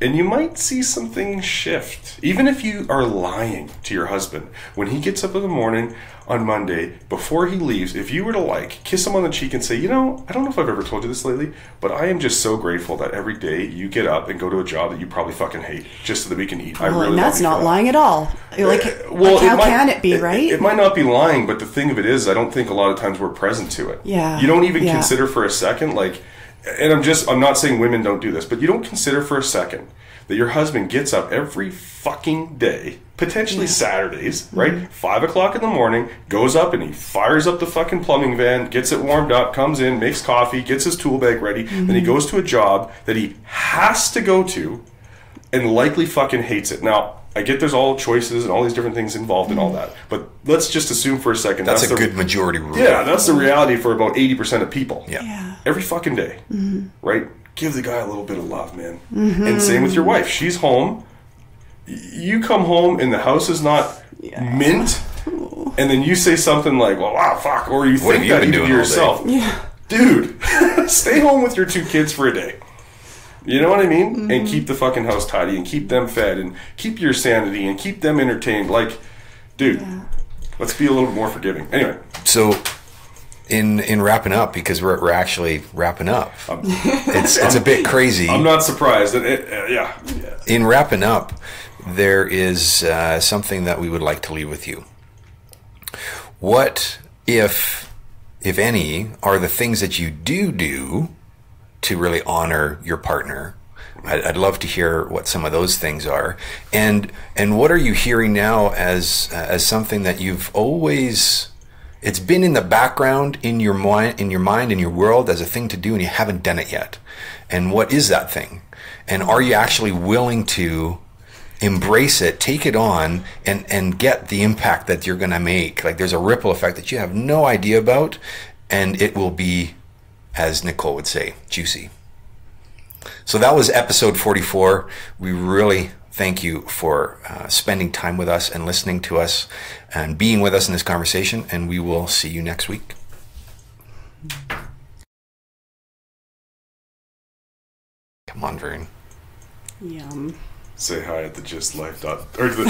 and you might see some things shift. Even if you are lying to your husband, when he gets up in the morning on Monday, before he leaves, if you were to kiss him on the cheek and say, you know, I don't know if I've ever told you this lately, but I am just so grateful that every day you get up and go to a job that you probably fucking hate, just so that we can eat. I really and that's not lying at all. How can it be, right? It might not be lying, but the thing of it is, I don't think a lot of times we're present to it. Yeah. You don't even consider for a second, and I'm not saying women don't do this, but you don't consider for a second that your husband gets up every fucking day, potentially Saturdays, right? 5 o'clock in the morning, goes up and he fires up the fucking plumbing van, gets it warmed up, comes in, makes coffee, gets his tool bag ready, then he goes to a job that he has to go to and likely fucking hates it. Now, I get there's all choices and all these different things involved in all that, but let's just assume for a second that's a good majority rule. Yeah, that's the reality for about 80% of people. Yeah. Every fucking day, right? Give the guy a little bit of love, man. And same with your wife. She's home. You come home and the house is not mint, and then you say something like, well, wow, fuck, or you think that even to yourself. Dude, stay home with your 2 kids for a day. You know what I mean? And keep the fucking house tidy and keep them fed and keep your sanity and keep them entertained. Like, dude, let's be a little more forgiving. Anyway. So, in wrapping up, because we're actually wrapping up, it's a bit crazy. I'm not surprised. In wrapping up, there is something that we would like to leave with you. What, if any, are the things that you do to really honor your partner? I'd love to hear what some of those things are, and what are you hearing now as something that you've always, it's been in the background in your mind, in your world as a thing to do, and you haven't done it yet. And what is that thing? And are you actually willing to embrace it, take it on, and get the impact that you're going to make? Like, there's a ripple effect that you have no idea about, and it will be, as Nicole would say, juicy. So that was episode 44. We really thank you for spending time with us and listening to us and being with us in this conversation, and we will see you next week. Come on, Vern. Yum. Say hi at the GYST Life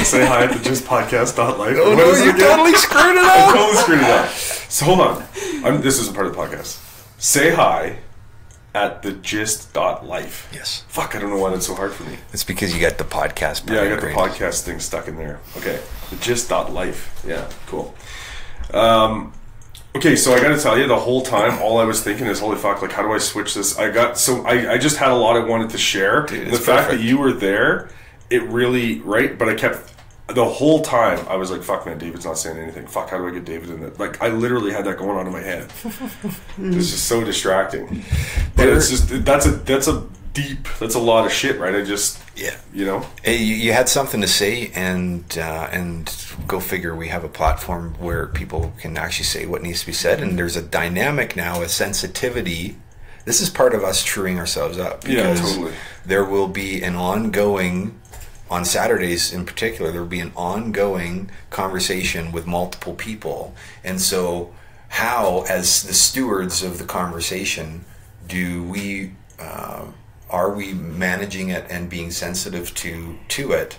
say hi at the GYST podcast.life. Oh no, you totally screwed it up. I totally screwed it up. So hold on. This isn't part of the podcast. Say hi at the GYST.life. Yes. Fuck, I don't know why that's so hard for me. It's because you got the podcast. Yeah, I got the podcast thing stuck in there. Okay. The GYST.life. Yeah, cool. Okay, so I got to tell you, the whole time, all I was thinking is, holy fuck, like, how do I switch this? I just had a lot I wanted to share. Dude, the fact that you were there, it really, right? But I kept, the whole time, I was like, fuck, man, David's not saying anything. Fuck, how do I get David in it? Like, I literally had that going on in my head. It's just so distracting. But it's just, that's a lot of shit, right? You know? Hey, you had something to say, and go figure, we have a platform where people can actually say what needs to be said, and there's a dynamic now, a sensitivity. This is part of us truing ourselves up. Yeah, totally. There will be an ongoing, on Saturdays in particular, there will be an ongoing conversation with multiple people. And so how, as the stewards of the conversation, do we... are we managing it and being sensitive to it?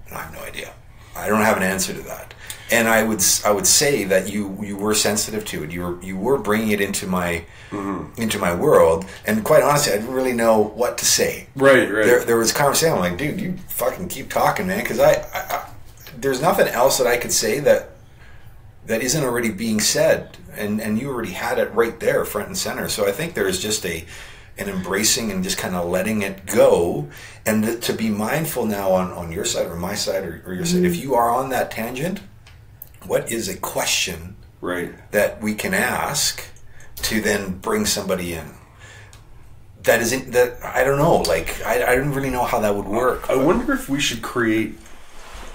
And I have no idea. I don't have an answer to that. And I would say that you were sensitive to it. You were bringing it into my world. And quite honestly, I didn't really know what to say. Right. There was a conversation. I'm like, dude, you fucking keep talking, man, because I there's nothing else that I could say that isn't already being said, and you already had it right there, front and center. So I think there is just an embracing and just kind of letting it go, and to be mindful now on your side or my side or your side. If you are on that tangent, what is a question that we can ask to then bring somebody in? That isn't that, I don't know. Like I don't really know how that would work. I wonder if we should create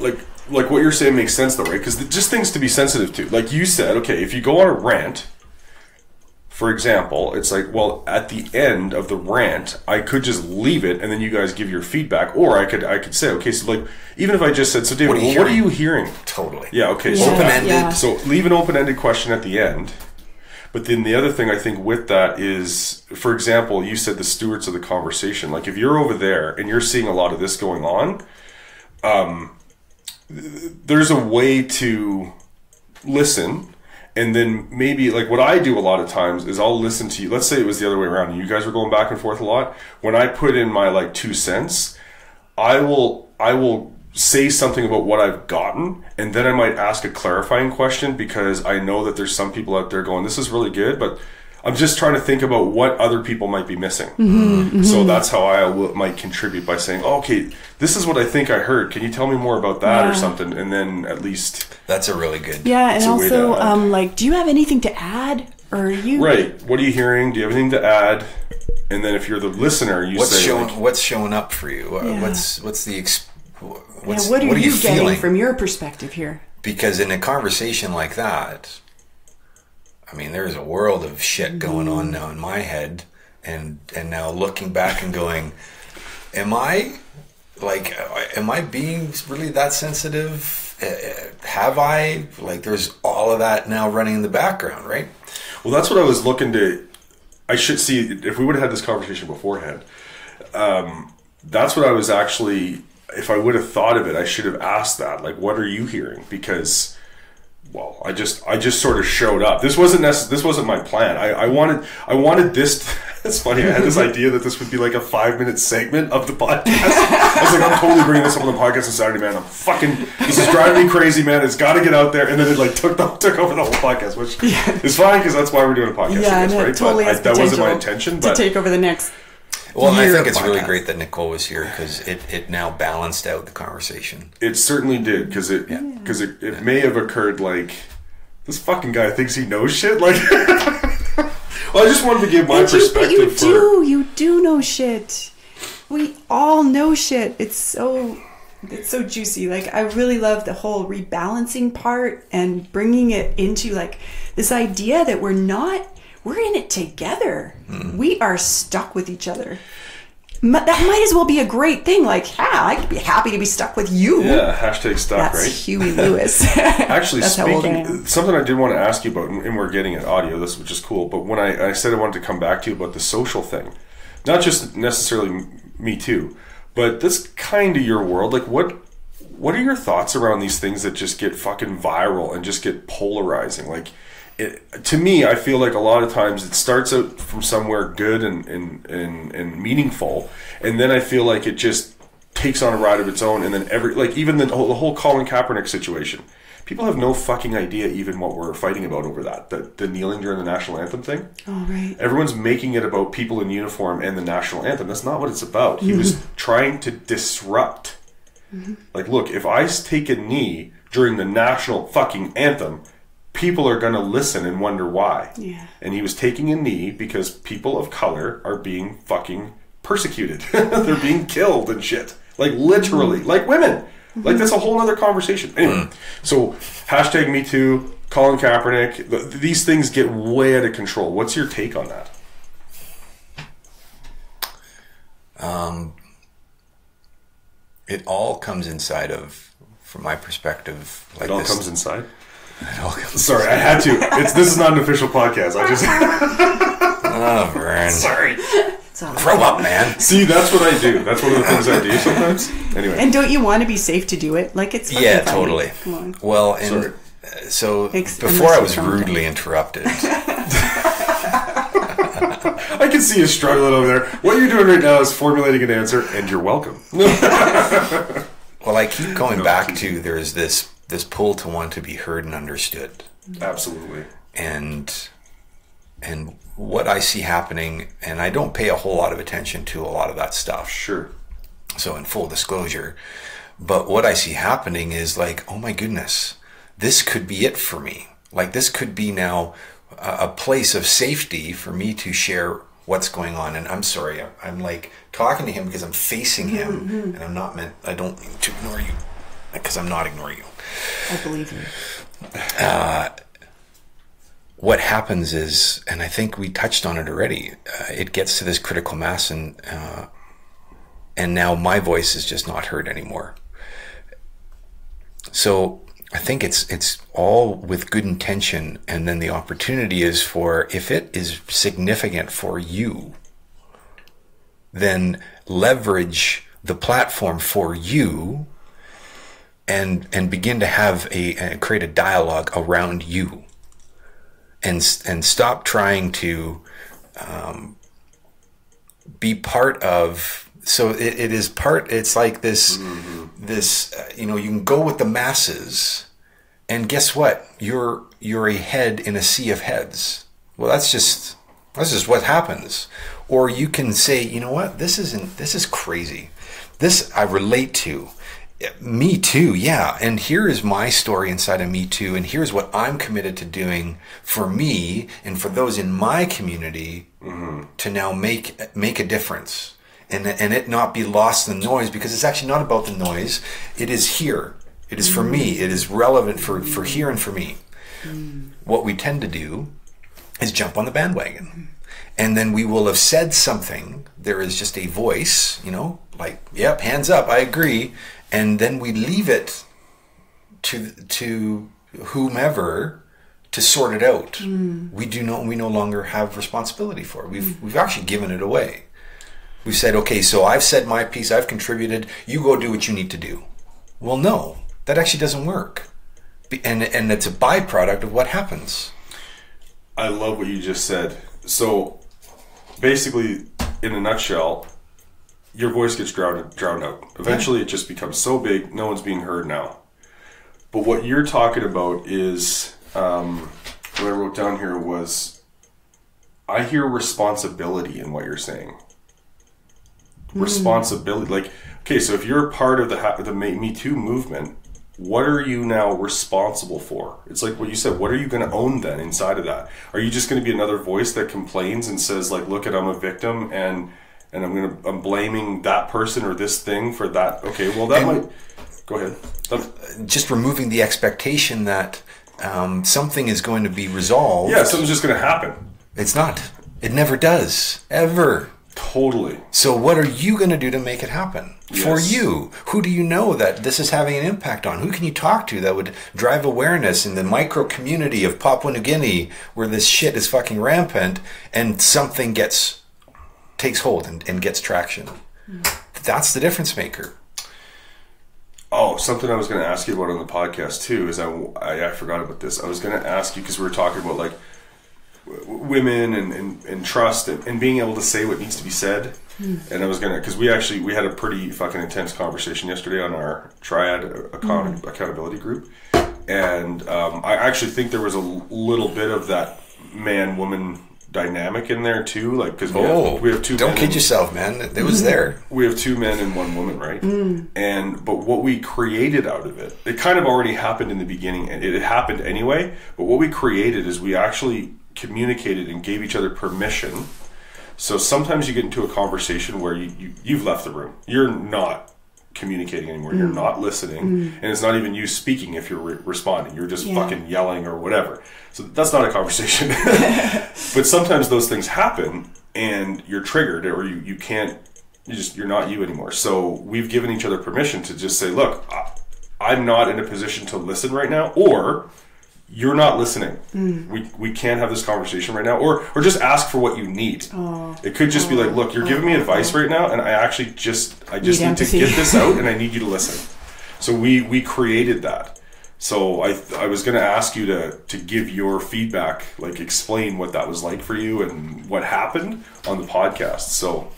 like what you're saying makes sense though, right? Because just things to be sensitive to. Like you said, okay, if you go on a rant, for example, it's like, well, at the end of the rant, I could just leave it and then you guys give your feedback, or I could say, okay, so like, even if I just said, so David, what are you hearing? Totally. Yeah, okay. So open-ended. Yeah. So leave an open-ended question at the end. But then the other thing I think with that is, for example, you said the stewards of the conversation. Like if you're over there and you're seeing a lot of this going on, there's a way to listen. And then maybe, like what I do a lot of times is I'll listen to you. Let's say it was the other way around and you guys were going back and forth a lot. When I put in my like 2 cents, I will say something about what I've gotten, and then I might ask a clarifying question because I know that there's some people out there going, this is really good, but I'm just trying to think about what other people might be missing. So that's how I might contribute by saying, oh, okay, this is what I think I heard. Can you tell me more about that or something? And then at least... That's a really good... Yeah, and also, like, do you have anything to add? Or are you... Right. What are you hearing? Do you have anything to add? And then if you're the listener, you say... What's showing up for you? What's the... what are you getting feeling? From your perspective here? Because in a conversation like that, I mean, there's a world of shit going on now in my head, and now looking back and going, am I being really that sensitive? Have I? Like, there's all of that now running in the background, right? Well, that's what I was looking to... I should see, if we would have had this conversation beforehand, that's what I was actually... If I would have thought of it, I should have asked that. Like, what are you hearing? Because, well, I just sort of showed up. This wasn't my plan. I wanted this. It's funny. I had this idea that this would be like a 5-minute segment of the podcast. I was like, I'm totally bringing this up on the podcast on Saturday, man. This is driving me crazy, man. It's got to get out there. And then it like took over the whole podcast, which is fine because that's why we're doing a podcast. Yeah, right? Totally. That wasn't my intention. To take over the next. Well, I think it's really great that Nicole was here because it now balanced out the conversation. It certainly did because it may have occurred like, this fucking guy thinks he knows shit. Like, well, I just wanted to give my perspective. You do know shit. We all know shit. It's so juicy. Like, I really love the whole rebalancing part and bringing it into like this idea that we're in it together. We are stuck with each other. That might as well be a great thing. Like, I could be happy to be stuck with you. Yeah, hashtag stuck, That's right? Huey Lewis. Actually, speaking, something I did want to ask you about, and we're getting at audio, which is cool, but when I said I wanted to come back to you about the social thing, not just necessarily Me Too, but this kind of your world, like what are your thoughts around these things that just get fucking viral and just get polarizing? Like, to me, I feel like a lot of times it starts out from somewhere good and meaningful, and then I feel like it just takes on a ride of its own, and then even the whole Colin Kaepernick situation, people have no fucking idea even what we're fighting about over that. The kneeling during the national anthem thing. Oh, right. Everyone's making it about people in uniform and the national anthem. That's not what it's about. He was trying to disrupt. Like, look, if I take a knee during the national fucking anthem, people are going to listen and wonder why. Yeah. And he was taking a knee because people of color are being fucking persecuted. They're being killed and shit. Like, literally. Like women. Like, that's a whole other conversation. Anyway, so hashtag Me Too, Colin Kaepernick, these things get way out of control. What's your take on that? It all comes inside of, from my perspective, like, it all comes inside? Sorry, I had to. This is not an official podcast. I just... Oh, Vern. Sorry. Grow up, man. See, that's what I do. That's one of the things I do sometimes. Anyway. And don't you want to be safe to do it? Like, it's fucking funny. Totally. Come on. Well, and so before I was rudely interrupted... I can see you struggling over there. What you're doing right now is formulating an answer, and you're welcome. Well, I keep going back to there's this pull to want to be heard and understood. Absolutely. And what I see happening, and I don't pay a whole lot of attention to a lot of that stuff. Sure. So in full disclosure, but what I see happening is like, oh my goodness, this could be it for me. Like, this could be now a place of safety for me to share what's going on. And I'm sorry, I'm like talking to him because I'm facing him, and I don't mean to ignore you, because I'm not ignoring you. I believe you. What happens is, and I think we touched on it already, it gets to this critical mass, and now my voice is just not heard anymore. So I think it's all with good intention, and then the opportunity is for, if it is significant for you, then leverage the platform for you and begin to have create a dialogue around you, and stop trying to be part of. So it is part. It's like this. You can go with the masses, and guess what? You're a head in a sea of heads. Well, that's just This is what happens. Or you can say, you know what, this is crazy. This I relate to. Me too, yeah. And here is my story inside of Me Too, and here's what I'm committed to doing for me and for those in my community to now make a difference. And it not be lost in the noise, because it's actually not about the noise. It is here. It is for me. It is relevant for here and for me. What we tend to do is jump on the bandwagon. And then we will have said something. There is just a voice, you know, like, yep, hands up, I agree. And then we leave it to whomever to sort it out. We no longer have responsibility for it. We've actually given it away. We've said, okay, so I've said my piece, I've contributed, you go do what you need to do. Well, no, that actually doesn't work. And it's a byproduct of what happens. I love what you just said. So basically, in a nutshell, your voice gets drowned out. Eventually, it just becomes so big, no one's being heard now. But what you're talking about is, what I wrote down here was, I hear responsibility in what you're saying. Responsibility. Like, okay, so if you're a part of the Me Too movement, what are you now responsible for? It's like what you said, what are you going to own then inside of that? Are you just going to be another voice that complains and says, like, look I'm a victim and I'm blaming that person or this thing for that? Okay, well go ahead. Just removing the expectation that something is going to be resolved. Yeah, something's just going to happen. It's not. It never does. Ever. Totally. So what are you going to do to make it happen? Yes. For you? Who do you know that this is having an impact on? Who can you talk to that would drive awareness in the micro community of Papua New Guinea where this shit is fucking rampant and something takes hold and gets traction? That's the difference maker. Oh, something I was going to ask you about on the podcast too is I forgot about this. I was going to ask you, because we were talking about like women and trust and being able to say what needs to be said. And I was gonna, because we had a pretty fucking intense conversation yesterday on our triad accountability group, and I actually think there was a little bit of that man-woman dynamic in there too, like, because we have two. Don't kid yourself, man. It was there. We have two men and one woman, right? But what we created out of it kind of already happened in the beginning, and it happened anyway. But what we created is we actually communicated and gave each other permission. So sometimes you get into a conversation where you've left the room. You're not communicating anymore. You're not listening. And it's not even you speaking if you're responding. You're just fucking yelling or whatever. So that's not a conversation. But sometimes those things happen and you're triggered, or you can't, you're not you anymore. So we've given each other permission to just say, look, I'm not in a position to listen right now, or you're not listening. We can't have this conversation right now, or just ask for what you need. It could just be like, look, you're giving me advice right now, and I just need to get this out, and I need you to listen. So we created that. So I was going to ask you to give your feedback, like explain what that was like for you and what happened on the podcast. So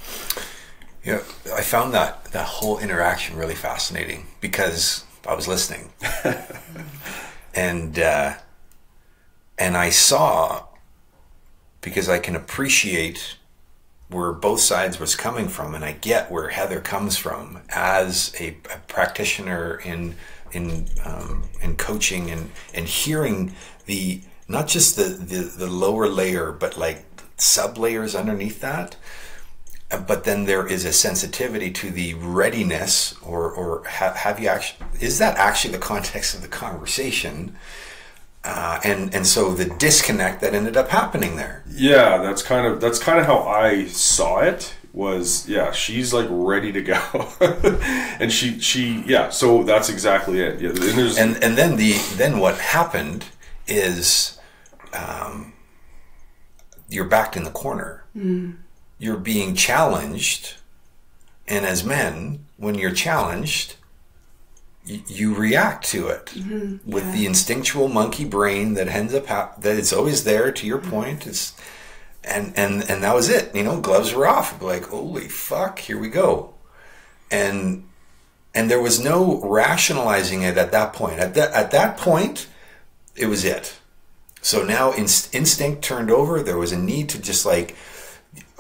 yeah, I found that whole interaction really fascinating because I was listening. And I saw, because I can appreciate where both sides was coming from, and I get where Heather comes from as a practitioner in coaching and hearing the not just the lower layer, but like sub layers underneath that. But then there is a sensitivity to the readiness, or have you actually, is that actually the context of the conversation? And so the disconnect that ended up happening there. Yeah, that's kind of how I saw it. Was she's like ready to go, and she so that's exactly it. Yeah, and then what happened is you're backed in the corner. You're being challenged, and as men, when you're challenged, you react to it with the instinctual monkey brain that ends up that it's always there. To your point, and that was it. Gloves were off. Like, holy fuck, here we go, and there was no rationalizing it at that point. At that point, it was it. So now instinct turned over. There was a need to just like,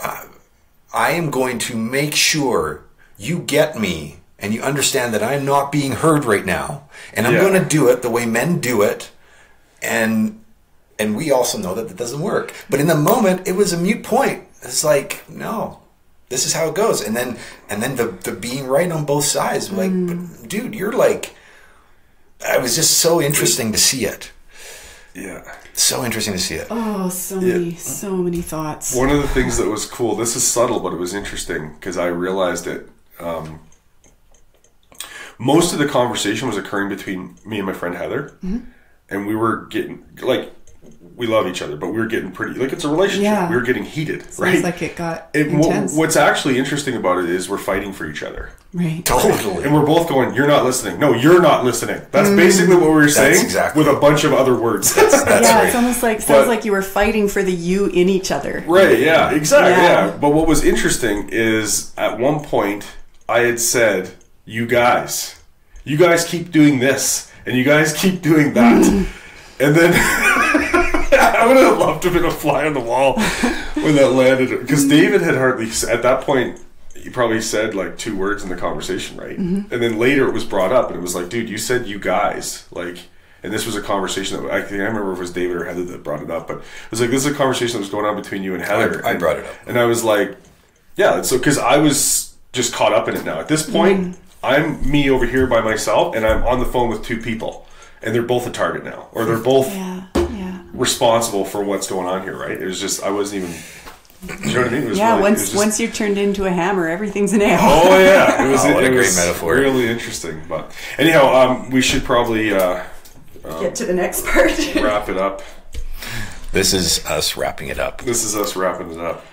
I am going to make sure you get me and you understand that I'm not being heard right now. And I'm going to do it the way men do it. And we also know that doesn't work. But in the moment, it was a moot point. It's like, no, this is how it goes. And then the being right on both sides. Like, but dude, you're like, it was just so interesting to see it. Yeah. So interesting to see it. Oh, so many thoughts. One of the things that was cool, this is subtle, but it was interesting because I realized it. Most of the conversation was occurring between me and my friend Heather. Mm-hmm. And we were getting, like, we love each other, but we were getting pretty, like, it's a relationship. Yeah. We were getting heated, right? Sounds like it got intense. What's actually interesting about it is we're fighting for each other. Right. Totally. And we're both going, you're not listening. No, you're not listening. That's basically what we were saying with a bunch of other words. That's right. It's almost like, sounds like you were fighting for the you in each other. Right, yeah, exactly, yeah. But what was interesting is at one point I had said, you guys keep doing this. And you guys keep doing that. And then I would have loved to have been a fly on the wall when that landed. Because David had hardly, at that point, he probably said like 2 words in the conversation, right? Mm-hmm. And then later it was brought up and it was like, dude, you said you guys. Like, and this was a conversation that, I can't remember if it was David or Heather that brought it up. But it was like, this is a conversation that was going on between you and Heather. I brought it up. And I was like, yeah, so because I was just caught up in it now. At this point, I'm me over here by myself, and I'm on the phone with 2 people, and they're both a target now, or they're both responsible for what's going on here, right? It was just, I wasn't even, you know what I mean? It was really, once you're turned into a hammer, everything's a nail. Oh yeah, it was, what a great was metaphor. Really interesting. But anyhow, we should probably get to the next part. Wrap it up. This is us wrapping it up. This is us wrapping it up.